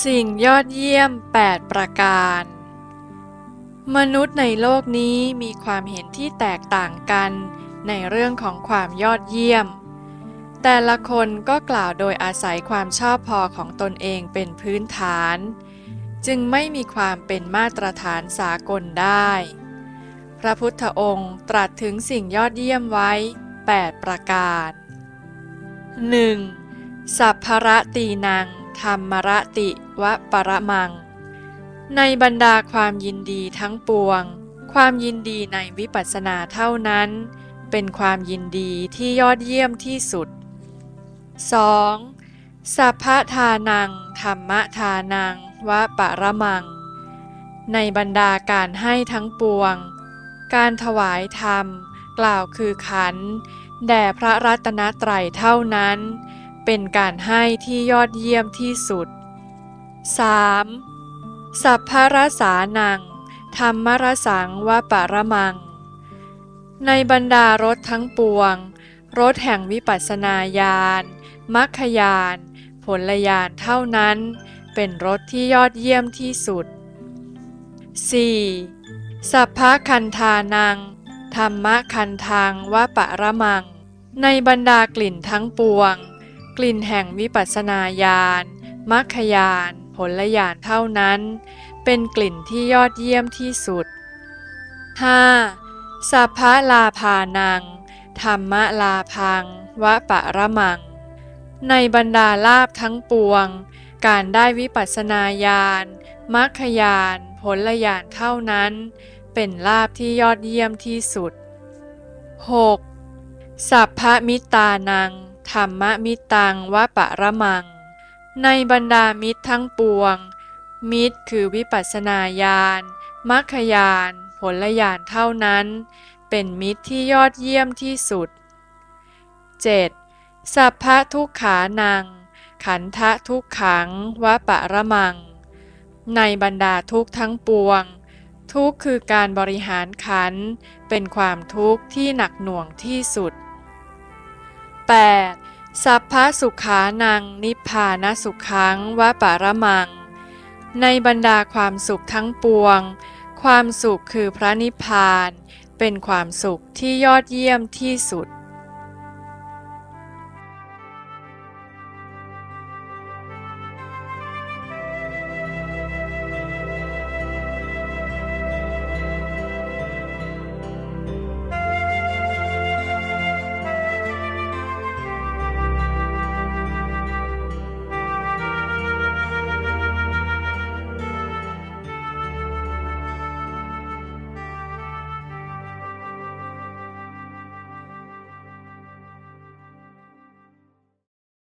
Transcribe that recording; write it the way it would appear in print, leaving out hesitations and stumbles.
สิ่งยอดเยี่ยม8ประการมนุษย์ในโลกนี้มีความเห็นที่แตกต่างกันในเรื่องของความยอดเยี่ยมแต่ละคนก็กล่าวโดยอาศัยความชอบพอของตนเองเป็นพื้นฐานจึงไม่มีความเป็นมาตรฐานสากลได้พระพุทธองค์ตรัสถึงสิ่งยอดเยี่ยมไว้8ประการ 1. สัพพรตีนังธรรมรติวปรมังในบรรดาความยินดีทั้งปวงความยินดีในวิปัสสนาเท่านั้นเป็นความยินดีที่ยอดเยี่ยมที่สุด 2. สัพพทานังธรรมทานังวปรมังในบรรดาการให้ทั้งปวงการถวายธรรมกล่าวคือขันธ์แด่พระรัตนตรัยเท่านั้นเป็นการให้ที่ยอดเยี่ยมที่สุด 3. สัพพรสานังธรรมรสังวปรมังในบรรดารสทั้งปวงรสแห่งวิปัสสนาญาณมรรคญาณผลญาณเท่านั้นเป็นรสที่ยอดเยี่ยมที่สุด 4. สัพพคันธานังธรรมคันธังวปรมังในบรรดากลิ่นทั้งปวงกลิ่นแห่งวิปัสสนาญาณมรรคญาณผลญาณเท่านั้นเป็นกลิ่นที่ยอดเยี่ยมที่สุด 5. สัพพลาภานังธรรมลาพังวปรมังในบรรดาลาภทั้งปวงการได้วิปัสสนาญาณมรรคญาณผลญาณเท่านั้นเป็นลาภที่ยอดเยี่ยมที่สุด 6. สัพพมิตานังธรรมมิตังวปรมังในบรรดามิตรทั้งปวงมิตรคือวิปัสสนาญาณมรรคญาณผลญาณเท่านั้นเป็นมิตรที่ยอดเยี่ยมที่สุด 7. สัพพทุกขานังขันธทุกขังวปรมังในบรรดาทุกข์ทั้งปวงทุกข์คือการบริหารขันธ์เป็นความทุกข์ที่หนักหน่วงที่สุด 8. สัพพสุขานังนิพพานสุขังวปรมังในบรรดาความสุขทั้งปวงความสุขคือพระนิพพานเป็นความสุขที่ยอดเยี่ยมที่สุด